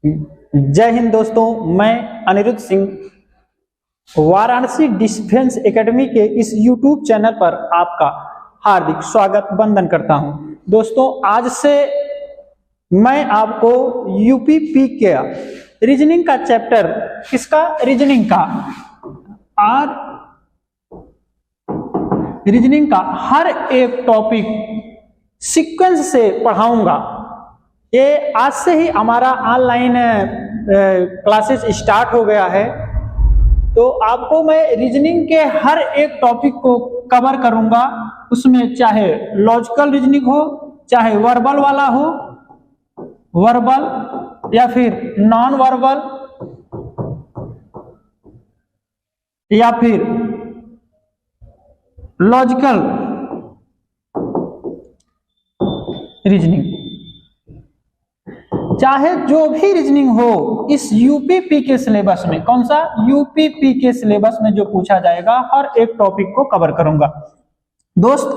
जय हिंद दोस्तों, मैं अनिरुद्ध सिंह वाराणसी डिफेंस एकेडमी के इस YouTube चैनल पर आपका हार्दिक स्वागत वंदन करता हूं। दोस्तों, आज से मैं आपको यूपीपी के रीजनिंग का चैप्टर, किसका? रीजनिंग का, और रीजनिंग का हर एक टॉपिक सीक्वेंस से पढ़ाऊंगा। ये आज से ही हमारा ऑनलाइन क्लासेस स्टार्ट हो गया है, तो आपको मैं रीजनिंग के हर एक टॉपिक को कवर करूंगा। उसमें चाहे लॉजिकल रीजनिंग हो, चाहे वर्बल वाला हो, वर्बल या फिर नॉन वर्बल, या फिर लॉजिकल रीजनिंग, चाहे जो भी रीजनिंग हो, इस यूपीपी के सिलेबस में, कौन सा? यूपीपी के सिलेबस में जो पूछा जाएगा हर एक टॉपिक को कवर करूंगा। दोस्त,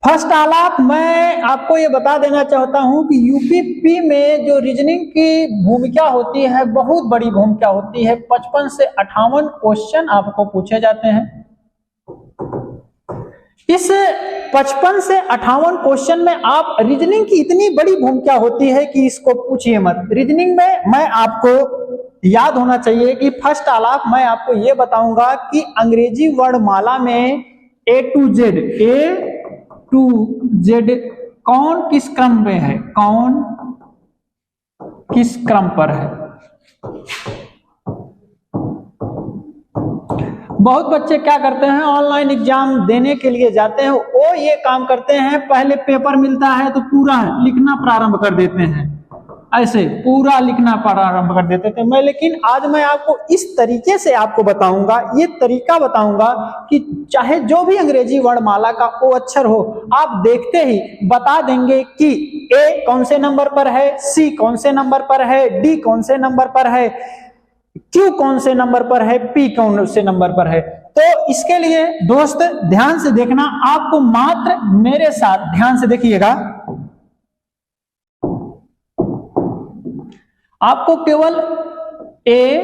फर्स्ट आलाप मैं आपको ये बता देना चाहता हूं कि यूपीपी में जो रीजनिंग की भूमिका होती है, बहुत बड़ी भूमिका होती है। 55 से 58 क्वेश्चन आपको पूछे जाते हैं। इस 55 से 58 क्वेश्चन में आप रीजनिंग की इतनी बड़ी भूमिका होती है कि इसको पूछिए मत। रीजनिंग में मैं आपको याद होना चाहिए कि फर्स्ट आलाप मैं आपको यह बताऊंगा कि अंग्रेजी वर्णमाला में A to Z कौन किस क्रम में है, कौन किस क्रम पर है। बहुत बच्चे क्या करते हैं, ऑनलाइन एग्जाम देने के लिए जाते हैं, वो ये काम करते हैं, पहले पेपर मिलता है तो पूरा लिखना प्रारंभ कर देते हैं, ऐसे पूरा लिखना प्रारंभ कर देते थे। लेकिन आज मैं आपको इस तरीके से आपको बताऊंगा, ये तरीका बताऊंगा कि चाहे जो भी अंग्रेजी वर्णमाला का ओ अक्षर हो, आप देखते ही बता देंगे कि ए कौन से नंबर पर है, सी कौन से नंबर पर है, डी कौन से नंबर पर है, क्यू कौन से नंबर पर है, पी कौन से नंबर पर है। तो इसके लिए दोस्त ध्यान से देखना, आपको मात्र मेरे साथ ध्यान से देखिएगा। आपको केवल ए,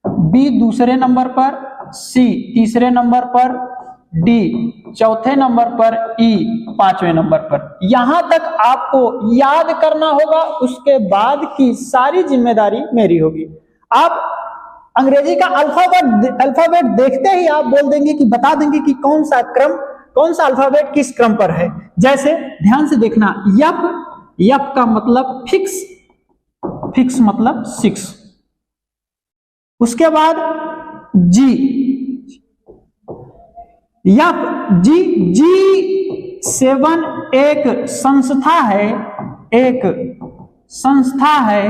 बी दूसरे नंबर पर, सी तीसरे नंबर पर, डी चौथे नंबर पर, ई पांचवें नंबर पर, यहां तक आपको याद करना होगा। उसके बाद की सारी जिम्मेदारी मेरी होगी। आप अंग्रेजी का अल्फाबेट देखते ही आप बोल देंगे कि बता देंगे कि कौन सा क्रम, कौन सा अल्फाबेट किस क्रम पर है। जैसे ध्यान से देखना, यफ का मतलब फिक्स, फिक्स मतलब 6। उसके बाद जी, G7 एक संस्था है, एक संस्था है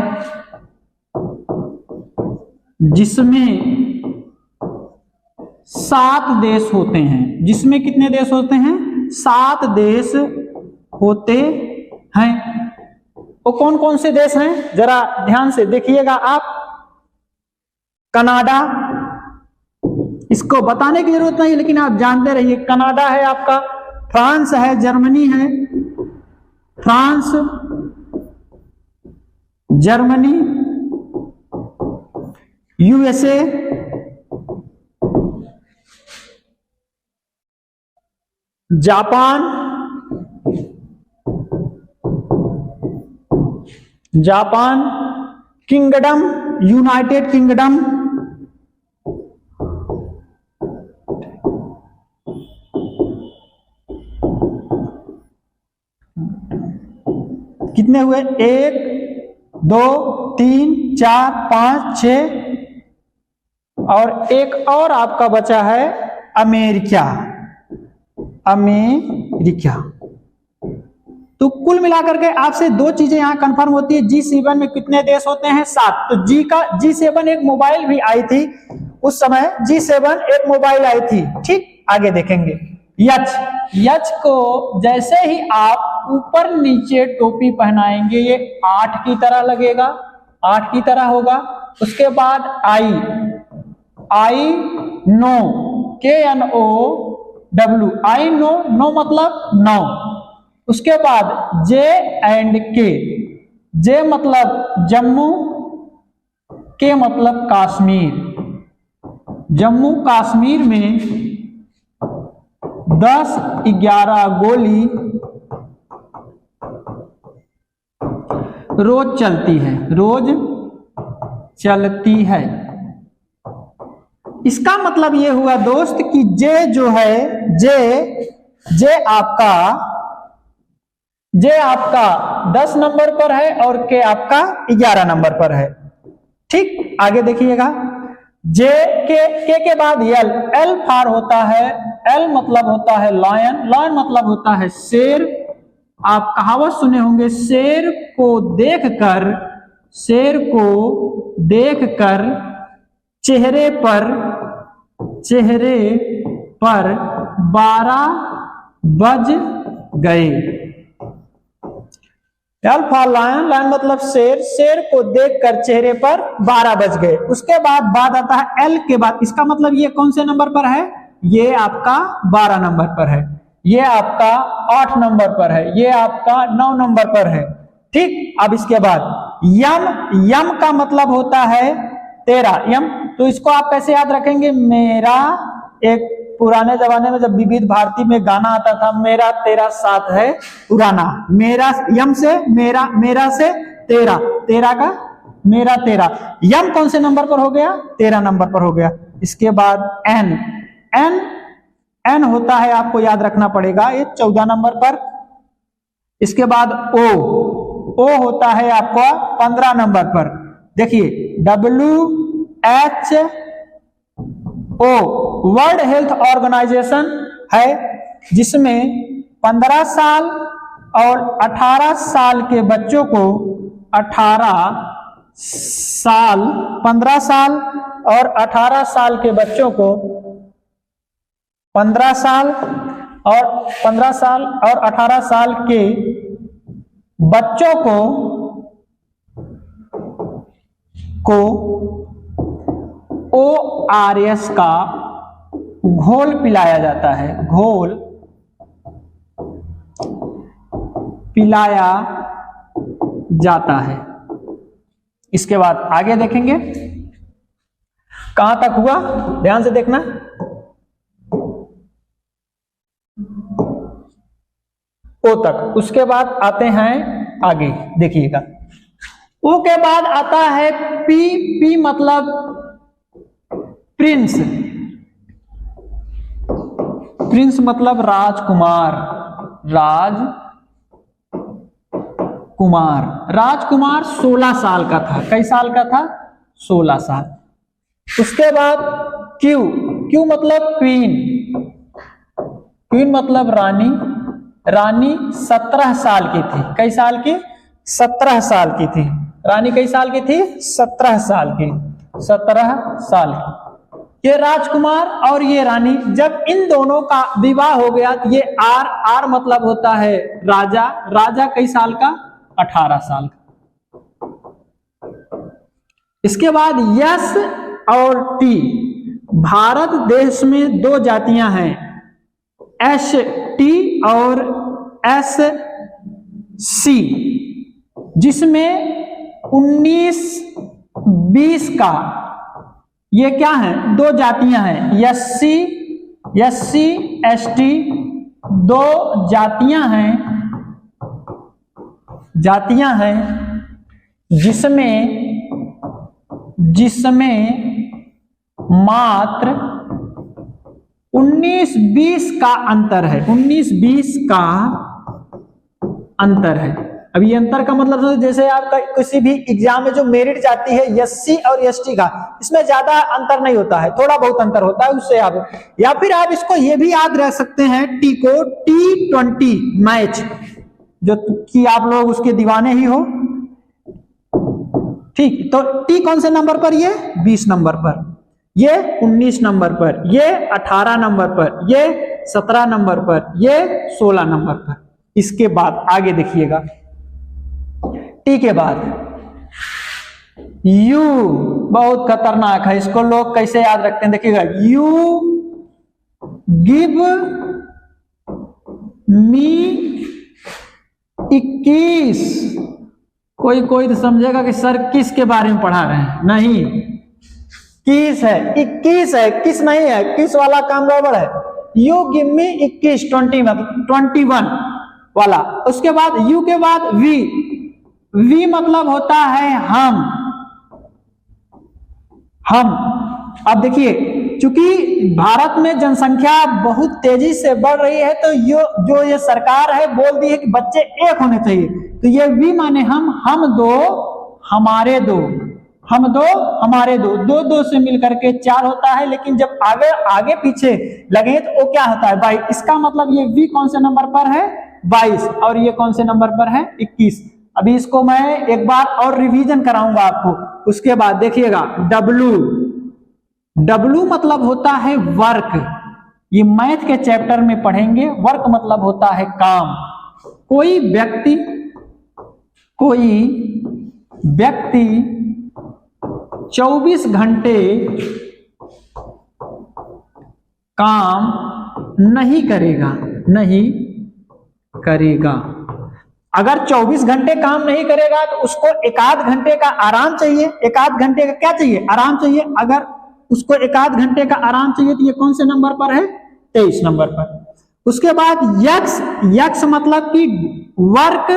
जिसमें 7 देश होते हैं। जिसमें कितने देश होते हैं? 7 देश होते हैं। वो कौन कौन से देश हैं, जरा ध्यान से देखिएगा आप। कनाडा, इसको बताने की जरूरत नहीं, लेकिन आप जानते रहिए। कनाडा है आपका, फ्रांस है, जर्मनी है, France, Germany, USA, Japan, kingdom, United kingdom, कितने हुए? 1 2 3 4 5 6, और एक और आपका बचा है अमेरिका। तो कुल मिलाकर के आपसे 2 चीजें यहां कंफर्म होती है। G7 में कितने देश होते हैं? 7। तो G7 एक मोबाइल भी आई थी उस समय, G7 एक मोबाइल आई थी। ठीक, आगे देखेंगे। यच को जैसे ही आप ऊपर नीचे टोपी पहनाएंगे, ये 8 की तरह लगेगा, 8 की तरह होगा। उसके बाद I know, KNOW, I know मतलब 9। उसके बाद J and K, जे मतलब जम्मू, के मतलब कश्मीर। जम्मू कश्मीर में 10-11 गोली रोज चलती है, रोज चलती है। इसका मतलब ये हुआ दोस्त कि जे जो है, जे आपका 10 नंबर पर है और के आपका 11 नंबर पर है। ठीक, आगे देखिएगा। जे के बाद एल फार होता है। एल मतलब होता है लायन, लायन मतलब होता है शेर। आप कहावत सुने होंगे, शेर को देखकर चेहरे पर 12 बज गए। अल्फा लायन, लायन मतलब शेर, शेर को देखकर चेहरे पर 12 बज गए। उसके बाद आता है एल के बाद। इसका मतलब ये कौन से नंबर पर है? ये आपका 12 नंबर पर है, ये आपका 8 नंबर पर है, ये आपका 9 नंबर पर है। ठीक, अब इसके बाद यम का मतलब होता है तेरा। यम, तो इसको आप कैसे याद रखेंगे? मेरा, एक पुराने जमाने में जब विविध भारती में गाना आता था, मेरा तेरा साथ है पुराना। मेरा यम से मेरा, मेरा से तेरा, तेरा का मेरा तेरा। यम कौन से नंबर पर हो गया? 13 नंबर पर हो गया। इसके बाद एन होता है, आपको याद रखना पड़ेगा, ये 14 नंबर पर। इसके बाद ओ होता है आपका 15 नंबर पर। देखिए WHO वर्ल्ड हेल्थ ऑर्गेनाइजेशन है, जिसमें 15 साल और 18 साल के बच्चों को 15 साल और 18 साल के बच्चों को 15 साल और 18 साल के बच्चों को ORS का घोल पिलाया जाता है, घोल पिलाया जाता है। इसके बाद आगे देखेंगे कहां तक हुआ, ध्यान से देखना। ओ तक। उसके बाद आते हैं आगे, देखिएगा। ओ के बाद आता है पी मतलब प्रिंस। प्रिंस मतलब राजकुमार, राजकुमार 16 साल का था। कई साल का था? 16 साल। उसके बाद क्यू मतलब क्वीन, क्वीन मतलब रानी 17 साल की थी। कई साल की? 17 साल की थी। रानी कई साल की थी? 17 साल की, 17 साल की। ये राजकुमार और ये रानी, जब इन दोनों का विवाह हो गया, ये आर मतलब होता है राजा कई साल का? 18 साल का। इसके बाद यस और टी। भारत देश में 2 जातियां हैं, ST और SC, जिसमें 19-20 का ये क्या है? 2 जातियां हैं, SC ST 2 जातियां हैं, जिसमें मात्र 19-20 का अंतर है, 19-20 का अंतर है। अब ये अंतर का मतलब जैसे आपका किसी भी एग्जाम में जो मेरिट जाती है SC और ST का, इसमें ज्यादा अंतर नहीं होता है, थोड़ा बहुत अंतर होता है उससे आप, या फिर आप इसको ये भी याद रख सकते हैं टी को, T20 मैच, जो कि आप लोग उसके दीवाने ही हो। ठीक, तो टी कौन से नंबर पर? ये 20 नंबर पर, ये 19 नंबर पर, ये 18 नंबर पर, ये 17 नंबर पर, ये 16 नंबर पर। इसके बाद आगे देखिएगा, टी के बाद यू बहुत खतरनाक है, इसको लोग कैसे याद रखते हैं? देखिएगा, यू गिव मी 21 कोई कोई तो समझेगा कि सर किस के बारे में पढ़ा रहे हैं, नहीं, किस है, 21 है, किस नहीं है, किस वाला काम गड़बड़ है। यू गिव मी 21, 20 मतलब 21 वाला। उसके बाद यू के बाद वी, वी मतलब होता है हम। अब देखिए, चूंकि भारत में जनसंख्या बहुत तेजी से बढ़ रही है, तो ये सरकार है बोल दी है कि बच्चे एक होने चाहिए, तो ये वी माने हम दो हमारे दो, हम दो हमारे दो, दो दो से मिलकर के 4 होता है, लेकिन जब आगे पीछे लगे तो वो क्या होता है 22। इसका मतलब ये वी कौन से नंबर पर है 22, और ये कौन से नंबर पर है 21। अभी इसको मैं एक बार और रिवीजन कराऊंगा आपको। उसके बाद देखिएगा डब्लू मतलब होता है वर्क, ये मैथ के चैप्टर में पढ़ेंगे। वर्क मतलब होता है काम। कोई व्यक्ति 24 घंटे काम नहीं करेगा। अगर 24 घंटे काम नहीं करेगा तो उसको एक आध घंटे का आराम चाहिए। एक आध घंटे का क्या चाहिए, आराम चाहिए। अगर उसको एक आध घंटे का आराम चाहिए तो ये कौन से नंबर पर है 23 नंबर पर। उसके बाद यक्स मतलब कि वर्क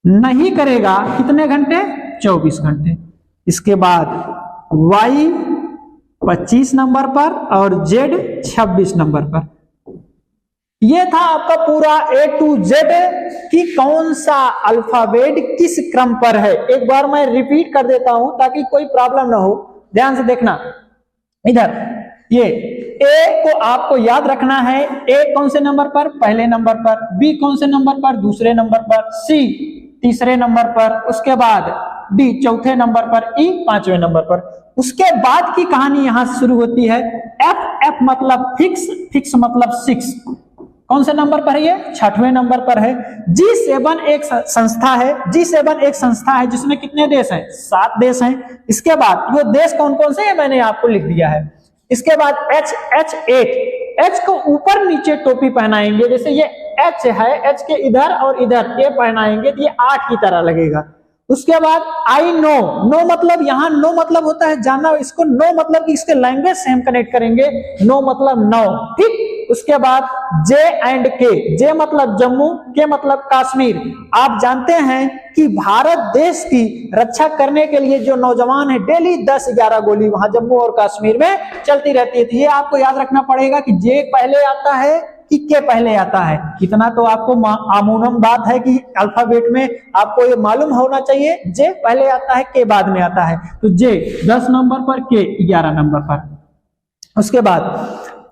नहीं करेगा कितने घंटे 24 घंटे। इसके बाद वाई 25 नंबर पर और जेड 26 नंबर पर। ये था आपका पूरा A to Z कि कौन सा अल्फाबेट किस क्रम पर है। एक बार मैं रिपीट कर देता हूं ताकि कोई प्रॉब्लम ना हो, ध्यान से देखना। इधर ये A को आपको याद रखना है। A कौन से नंबर पर, पहले नंबर पर। B कौन से नंबर पर, दूसरे नंबर पर। C तीसरे नंबर पर। उसके बाद D चौथे नंबर पर। E पांचवें नंबर पर। उसके बाद की कहानी यहां से शुरू होती है। F मतलब फिक्स मतलब 6 कौन से नंबर पर है, ये 6वें नंबर पर है। G7 एक संस्था है। G7 एक संस्था है जिसमें कितने देश हैं, 7 देश हैं। इसके बाद वो देश कौन कौन से है मैंने आपको लिख दिया है। इसके बाद H को ऊपर नीचे टोपी पहनाएंगे, जैसे ये H है, H के इधर और इधर ये पहनाएंगे तो ये 8 की तरह लगेगा। उसके बाद आई नो मतलब यहाँ नो मतलब होता है जानना, इसको नो मतलब कि इसके लैंग्वेज से हम कनेक्ट करेंगे। नो मतलब नौ, ठीक। उसके बाद जे एंड के, जे मतलब जम्मू, के मतलब कश्मीर। आप जानते हैं कि भारत देश की रक्षा करने के लिए जो नौजवान है डेली 10-11 गोली वहां जम्मू और कश्मीर में चलती रहती है। तो ये आपको याद रखना पड़ेगा कि जे पहले आता है कि के पहले आता है। इतना तो आपको आमूनम बात है कि अल्फाबेट में आपको ये मालूम होना चाहिए, जे पहले आता है के बाद में आता है। तो जे 10 नंबर पर, के 11 नंबर पर।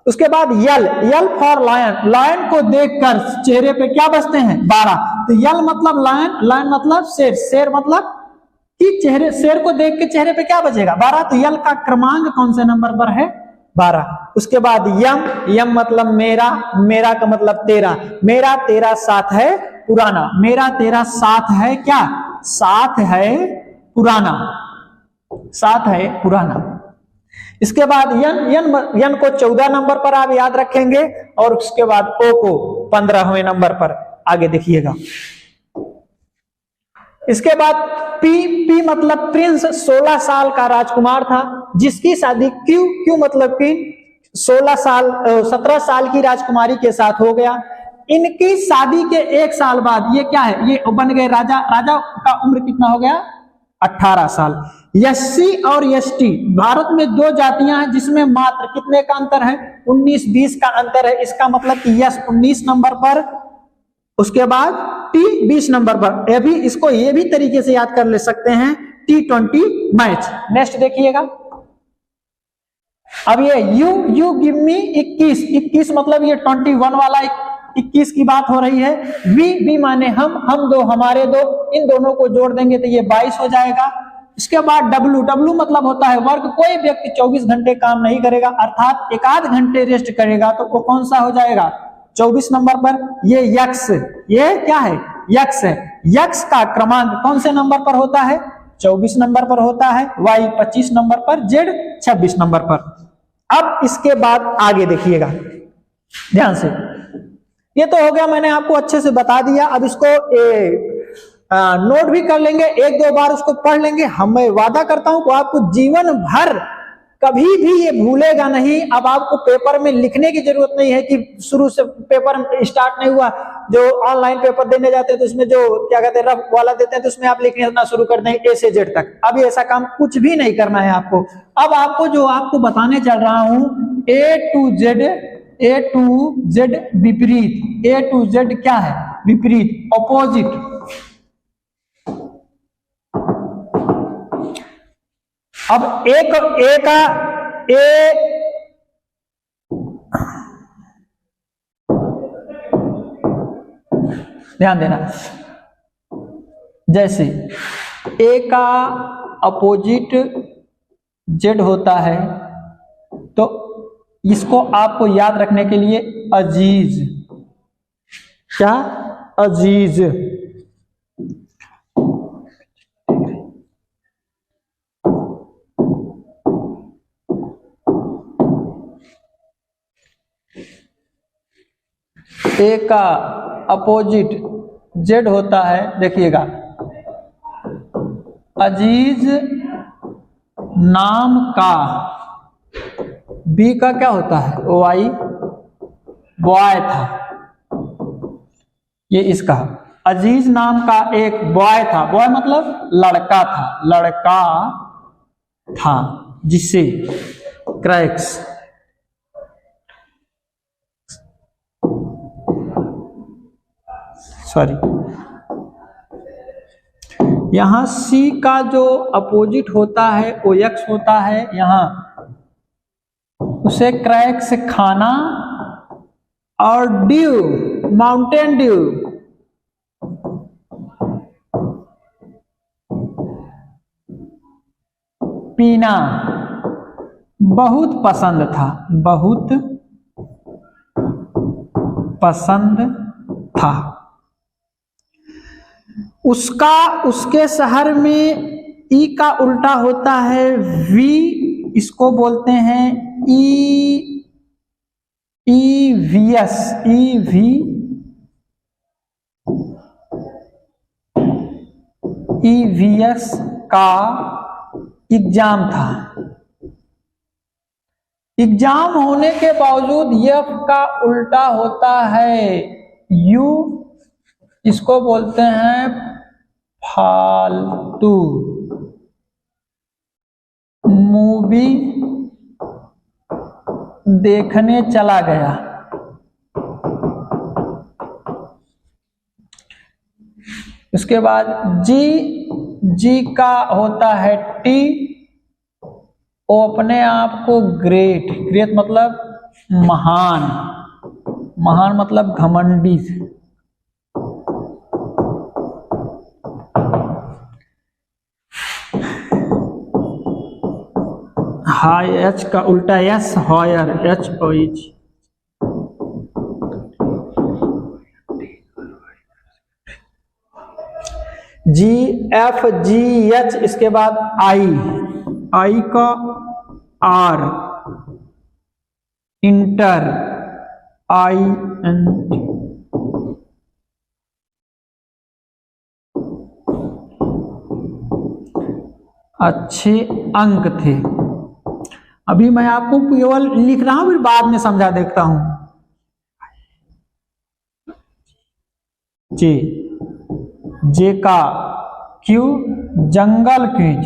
उसके बाद यल फॉर लायन को देखकर चेहरे पे क्या बसते हैं 12। तो यल मतलब लायन मतलब शेर मतलब कि शेर को देख के चेहरे पे क्या बचेगा 12। तो यल का क्रमांक कौन से नंबर पर है 12। उसके बाद यम मतलब मेरा का मतलब तेरा, मेरा तेरा साथ है पुराना, मेरा तेरा साथ है क्या, साथ है पुराना। इसके बाद यन को 14 नंबर पर आप याद रखेंगे, और उसके बाद ओ को 15वें नंबर पर। आगे देखिएगा। इसके बाद पी मतलब प्रिंस, 16 साल का राजकुमार था जिसकी शादी क्यू मतलब कि 17 साल की राजकुमारी के साथ हो गया। इनकी शादी के 1 साल बाद ये क्या है, ये बन गए राजा। राजा का उम्र कितना हो गया 18 साल। एससी और एसटी, भारत में 2 जातियां हैं जिसमें मात्र कितने का अंतर है 19-20 का अंतर है। इसका मतलब कि यस 19 नंबर पर, उसके बाद टी 20 नंबर पर। इसको ये भी तरीके से याद कर ले सकते हैं T20 मैच। नेक्स्ट देखिएगा। अब ये यू गिव मी 21 मतलब ये 21 वाला 21 की बात हो रही है। वी माने हम दो हमारे दो, इन दोनों को जोड़ देंगे तो ये 22 हो जाएगा। इसके बाद डब्लू मतलब होता है वर्क। कोई व्यक्ति 24 घंटे काम नहीं करेगा अर्थात एक आध घंटे रेस्ट करेगा तो वो कौन सा हो जाएगा 24 नंबर पर। ये यक्स, ये क्या है यक्स है। यक्स का क्रमांक कौन से नंबर पर होता है 24 नंबर पर होता है। वाई 25 नंबर पर, जेड 26 नंबर पर। अब इसके बाद आगे देखिएगा ध्यान से। ये तो हो गया, मैंने आपको अच्छे से बता दिया। अब इसको नोट भी कर लेंगे, एक दो बार उसको पढ़ लेंगे, मैं वादा करता हूं कि आपको जीवन भर कभी भी ये भूलेगा नहीं। अब आपको पेपर में लिखने की जरूरत नहीं है कि शुरू से पेपर स्टार्ट नहीं हुआ, जो ऑनलाइन पेपर देने जाते हैं तो उसमें जो क्या कहते हैं रफ वाला देते हैं तो उसमें आप लिखना शुरू कर देंगे ए से जेड तक। अब ऐसा काम कुछ भी नहीं करना है आपको। अब आपको जो आपको बताने चल रहा हूं ए टू जेड विपरीत। ए टू जेड क्या है? विपरीत, ऑपोजिट। अब एक ए का ए ध्यान देना, जैसे ए का अपोजिट जेड होता है तो इसको आपको याद रखने के लिए अजीज, क्या? अजीज। ए का अपोजिट जेड होता है, देखिएगा, अजीज नाम का। बी का क्या होता है? वाई, बॉय था। ये इसका अजीज नाम का एक बॉय था। बॉय मतलब लड़का था, लड़का था जिससे क्रैक्स। सॉरी, यहां सी का जो अपोजिट होता है वो एक्स होता है, यहां उसे क्रैक्स खाना और ड्यू, माउंटेन ड्यू, पीना बहुत पसंद था, बहुत पसंद था। उसका, उसके शहर में ई का उल्टा होता है वी, इसको बोलते हैं ईवीएस, ईवीएस का एग्जाम था। एग्जाम होने के बावजूद एफ का उल्टा होता है यू, इसको बोलते हैं फालतू। मूवी देखने चला गया। उसके बाद जी का होता है टी, वो अपने आप को ग्रेट, ग्रेट मतलब महान, महान मतलब घमंडी। हाई, एच का उल्टा एस, हायर, एच ओइच। जी एफ जी एच, इसके बाद आई, आई का R, inter, I N T. अच्छे अंक थे। अभी मैं आपको केवल लिख रहा हूं, फिर बाद में समझा देखता हूं। जे का क्यू, जंगल क्विज।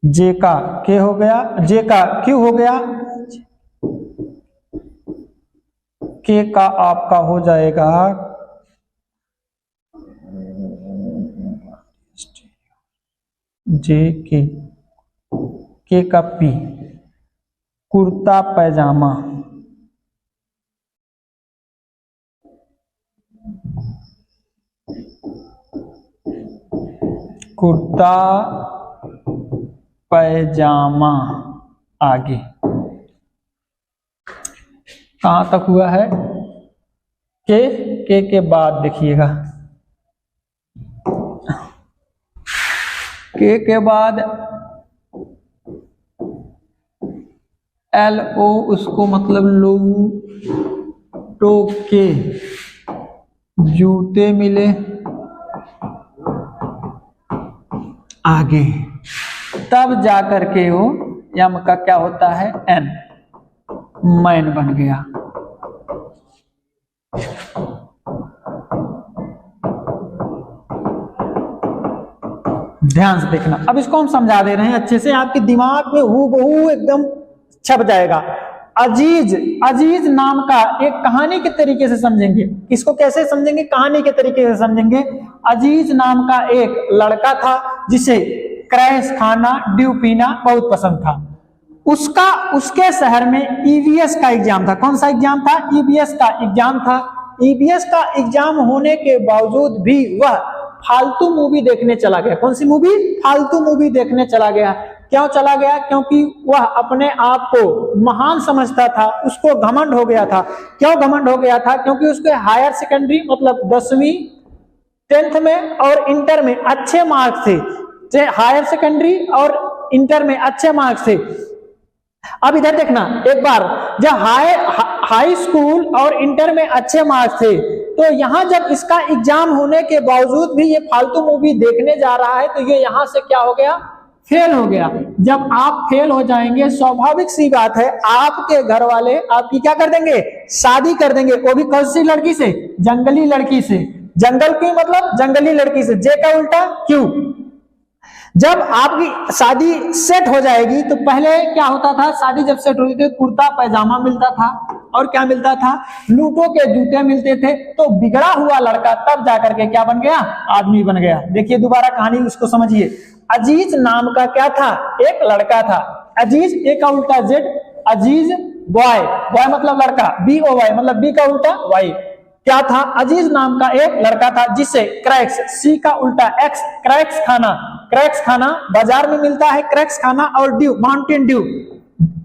जे का के हो गया, जे का क्यू हो गया, के का आपका हो जाएगा जे के का पी, कुर्ता पैजामा। कुर्ता पैजामा। आगे कहां तक हुआ है? के बाद देखिएगा, के बाद एल ओ, उसको मतलब लो, के जूते मिले आगे, तब जाकर के वो यम का क्या होता है, एन, मैन बन गया। ध्यान से देखना, अब इसको हम समझा दे रहे हैं अच्छे से, आपके दिमाग में हूबहू एकदम छप जाएगा। अजीज, अजीज नाम का एक कहानी के तरीके से समझेंगे। इसको कैसे समझेंगे, कहानी के तरीके से समझेंगे। अजीज नाम का एक लड़का था जिसे क्रैश खाना, ड्यू पीना बहुत पसंद था। उसके शहर में ईवीएस का एग्जाम था। कौन सा एग्जाम था, ईवीएस का एग्जाम था। ईवीएस का एग्जाम होने के बावजूद भी वह फालतू मूवी देखने चला गया। कौन सी मूवी, फालतू मूवी देखने चला गया। क्यों चला गया, क्योंकि वह अपने आप को महान समझता था, उसको घमंड हो गया था। क्यों घमंड हो गया था, क्योंकि उसके हायर सेकेंडरी मतलब 10वीं 10th में और इंटर में अच्छे मार्क्स थे। हायर सेकेंडरी और इंटर में अच्छे मार्क्स थे। अब इधर देखना एक बार, जब हाई स्कूल और इंटर में अच्छे मार्क्स थे, तो यहाँ जब इसका एग्जाम होने के बावजूद भी ये फालतू मूवी देखने जा रहा है, तो ये यहाँ से क्या हो गया, फेल हो गया। जब आप फेल हो जाएंगे, स्वाभाविक सी बात है, आपके घर वाले आपकी क्या कर देंगे, शादी कर देंगे। वो भी कौन सी लड़की से, जंगली लड़की से। जंगल की मतलब जंगली लड़की से, जे का उल्टा क्यों। जब आपकी शादी सेट हो जाएगी, तो पहले क्या होता था, शादी जब सेट होती थी, कुर्ता पैजामा मिलता था और क्या मिलता था, लूटों के जूते मिलते थे। तो बिगड़ा हुआ लड़का तब जाकर के क्या बन गया, आदमी बन गया। देखिए दोबारा कहानी, उसको समझिए। अजीज नाम का क्या था, एक लड़का था। अजीज, ए का उल्टा जेड, अजीज बॉय, बॉय मतलब लड़का, BOY मतलब बी का उल्टा वाई। क्या था, अजीज नाम का एक लड़का था जिसे क्रैक्स, सी का उल्टा एक्स, क्रैक्स खाना, क्रैक्स खाना बाजार में मिलता है, क्रैक्स खाना, और ड्यू, माउंटेन ड्यू,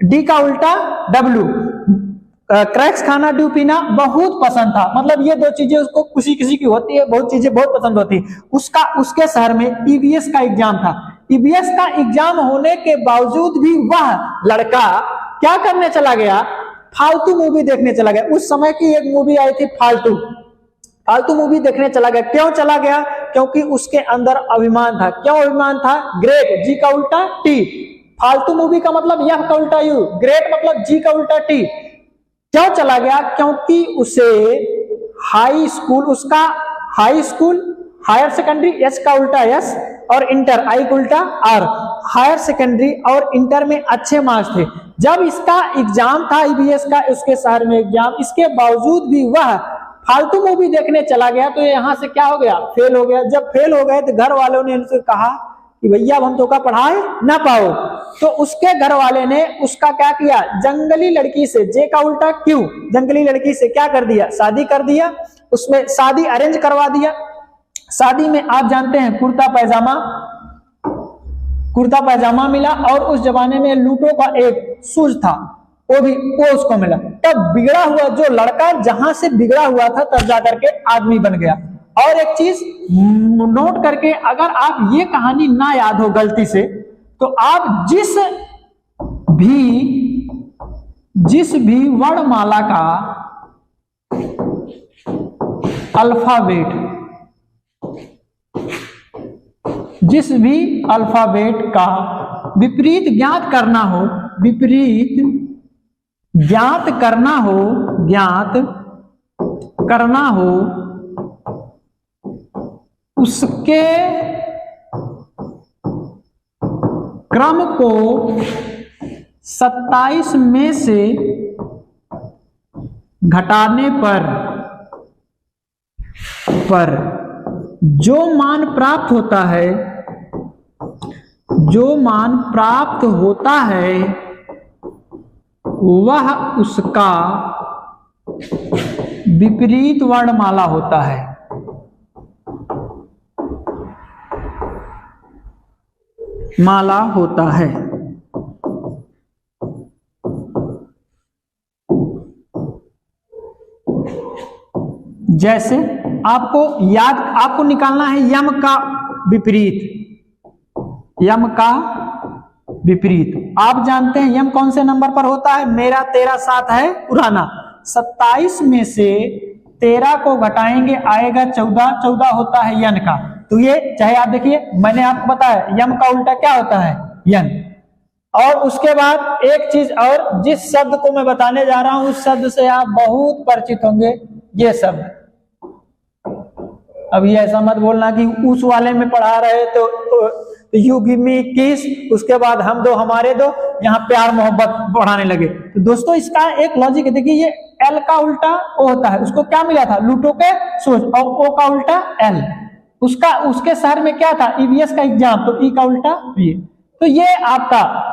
डी का उल्टा W, क्रैक्स खाना, ड्यू पीना बहुत पसंद था। मतलब ये दो चीजें उसको खुशी किसी की होती है, बहुत चीजें बहुत पसंद होती है। उसके शहर में ईवीएस का एग्जाम था। ईवीएस का एग्जाम होने के बावजूद भी वह लड़का क्या करने चला गया, फालतू मूवी देखने चला गया। उस समय की एक मूवी आई थी फालतू मूवी देखने चला गया। क्यों चला गया, क्योंकि उसके अंदर अभिमान था। क्यों अभिमान था, ग्रेट, जी का उल्टा टी, फालतू मूवी का मतलब यह का उल्टा यू, ग्रेट मतलब जी का उल्टा टी। क्यों चला गया, क्योंकि उसे हाई स्कूल, उसका high school, higher secondary, H का उल्टा एस, और इंटर, आई का उल्टा आर, हायर सेकेंडरी और इंटर में अच्छे मार्क्स थे। जब इसका एग्जाम था ईवीएस का, उसके शहर में एग्जाम, इसके बावजूद भी वह फालतू मूवी देखने चला गया। तो यहाँ से क्या हो गया, फेल हो गया। जब फेल हो गए तो घर वालों ने उनसे कहा कि भैया अब हम तो का पढ़ाए ना पाओ। तो उसके घर वाले ने उसका क्या किया, जंगली लड़की से, जे का उल्टा क्यों, जंगली लड़की से क्या कर दिया, शादी कर दिया। उसमें शादी अरेंज करवा दिया। शादी में आप जानते हैं कुर्ता पैजामा मिला, और उस जमाने में लूटों का एक शूज था, वो उसको मिला। तब बिगड़ा हुआ जो लड़का जहां से बिगड़ा हुआ था, तब जाकर के आदमी बन गया। और एक चीज नोट करके, अगर आप ये कहानी ना याद हो गलती से, तो आप जिस भी वर्णमाला का अल्फाबेट, जिस भी अल्फाबेट का विपरीत ज्ञात करना हो, उसके क्रम को 27 में से घटाने पर जो मान प्राप्त होता है, वह उसका विपरीत वर्णमाला होता है। माला होता है। जैसे आपको निकालना है यम का विपरीत। आप जानते हैं यम कौन से नंबर पर होता है, मेरा तेरा साथ है पुराना। 27 में से 13 को घटाएंगे आएगा 14, 14 होता है यन का। तो ये चाहे आप देखिए, मैंने आपको बताया यम का उल्टा क्या होता है, यन। और उसके बाद एक चीज और, जिस शब्द को मैं बताने जा रहा हूं उस शब्द से आप बहुत परिचित होंगे, ये शब्द। अभी ऐसा मत बोलना कि उस वाले में पढ़ा रहे तो यू गिव मी किस, उसके बाद हम दो हमारे दो, यहाँ प्यार मोहब्बत बढ़ाने लगे। तो दोस्तों इसका एक लॉजिक है, देखिए ये एल का उल्टा ओ होता है, उसको क्या मिला था, लूटो के सोच, और ओ का उल्टा एल, उसका उसके शहर में क्या था, ईवीएस का एग्जाम, तो ई का उल्टा ये। तो ये आपका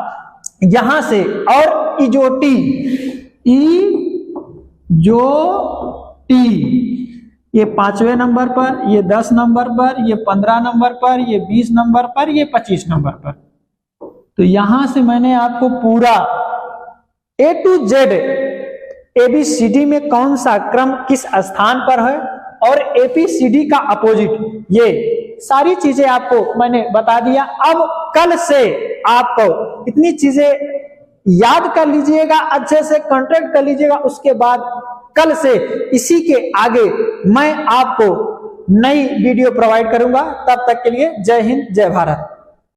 यहां से, और इजोटी, इजोटी ये 5वें नंबर पर, ये 10 नंबर पर, ये 15 नंबर पर, ये 20 नंबर पर, ये 25 नंबर पर। तो यहां से मैंने आपको पूरा A to Z ABCD में कौन सा क्रम किस स्थान पर है और ABCD का अपोजिट, ये सारी चीजें आपको मैंने बता दिया। अब कल से आपको इतनी चीजें याद कर लीजिएगा, अच्छे से कॉन्ट्रैक्ट कर लीजिएगा। उसके बाद कल से इसी के आगे मैं आपको नई वीडियो प्रोवाइड करूंगा। तब तक के लिए जय हिंद, जय भारत।